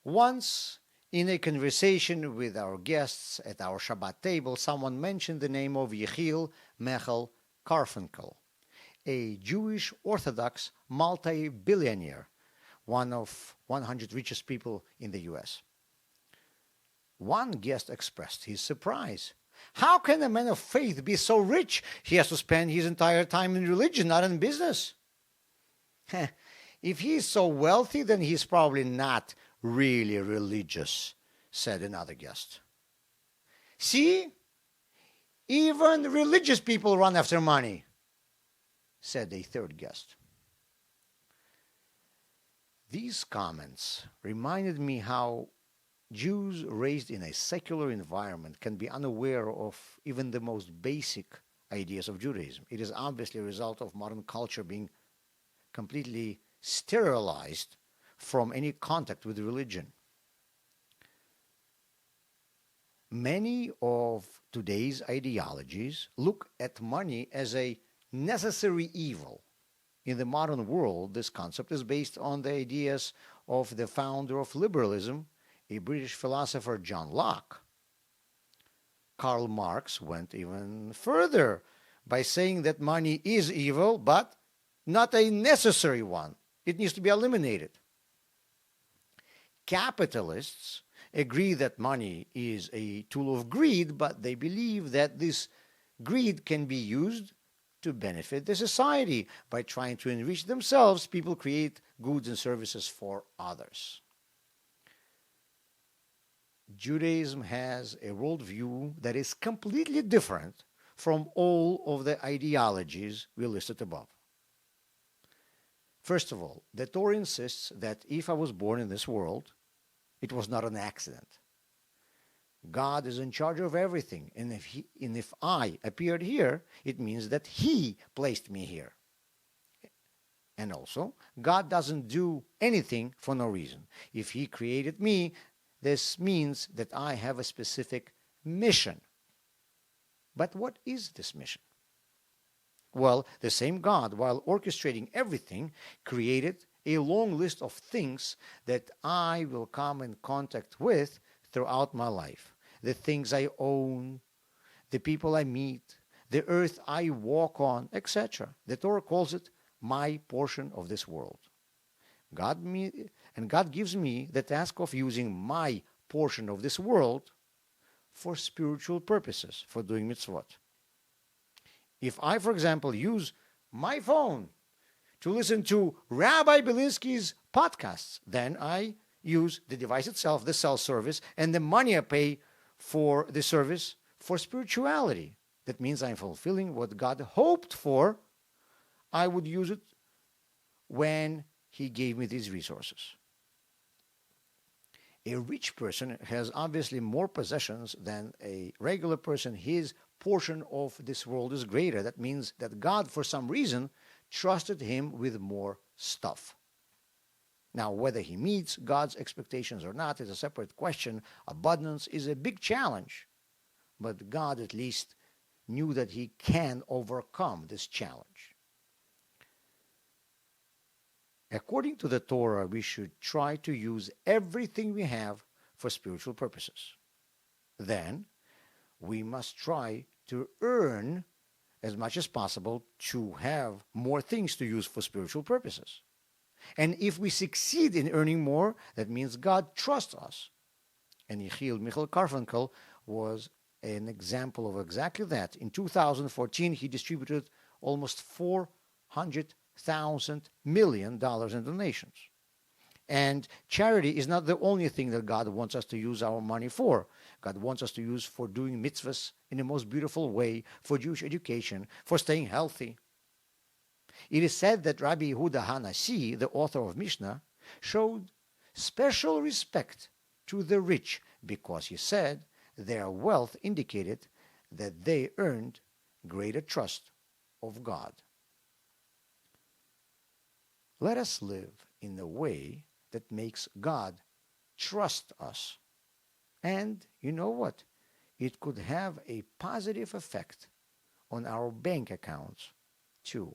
Once, in a conversation with our guests at our Shabbat table, someone mentioned the name of Yechiel Mechel Carfunkel, a Jewish Orthodox multi-billionaire, one of 100 richest people in the U.S. One guest expressed his surprise. How can a man of faith be so rich? He has to spend his entire time in religion, not in business. If he is so wealthy, then he's probably not really religious, said another guest. See, even religious people run after money, said a third guest. These comments reminded me how Jews raised in a secular environment can be unaware of even the most basic ideas of Judaism. It is obviously a result of modern culture being completely sterilized from any contact with religion. Many of today's ideologies look at money as a necessary evil. In the modern world, this concept is based on the ideas of the founder of liberalism, a British philosopher, John Locke. Karl Marx went even further by saying that money is evil, but not a necessary one. It needs to be eliminated. Capitalists agree that money is a tool of greed, but they believe that this greed can be used to benefit the society. By trying to enrich themselves, people create goods and services for others. Judaism has a worldview that is completely different from all of the ideologies we listed above. First of all, the Torah insists that if I was born in this world, it was not an accident. God is in charge of everything, and if I appeared here, it means that He placed me here. And also, God doesn't do anything for no reason. If He created me, this means that I have a specific mission. But what is this mission? Well, the same God, while orchestrating everything, created a long list of things that I will come in contact with throughout my life. The things I own, the people I meet, the earth I walk on, etc. The Torah calls it my portion of this world. God gives me the task of using my portion of this world for spiritual purposes, for doing mitzvot. If I, for example, use my phone to listen to Rabbi Belinsky's podcasts, then I use the device itself, the cell service, and the money I pay for the service for spirituality. That means I'm fulfilling what God hoped for. I would use it when He gave me these resources. A rich person has obviously more possessions than a regular person. His portion of this world is greater. That means that God, for some reason, trusted him with more stuff. Now, whether he meets God's expectations or not is a separate question. Abundance is a big challenge, but God at least knew that He can overcome this challenge. According to the Torah, we should try to use everything we have for spiritual purposes. Then, we must try to earn as much as possible to have more things to use for spiritual purposes. And if we succeed in earning more, that means God trusts us. And Yechiel Mechel Carfunkel was an example of exactly that. In 2014, he distributed almost $400,000 million in donations. And charity is not the only thing that God wants us to use our money for. God wants us to use for doing mitzvahs in the most beautiful way, for Jewish education, for staying healthy. It is said that Rabbi Yehuda HaNasi, the author of Mishnah, showed special respect to the rich because he said their wealth indicated that they earned greater trust of God. Let us live in a way that makes God trust us. And you know what? It could have a positive effect on our bank accounts too.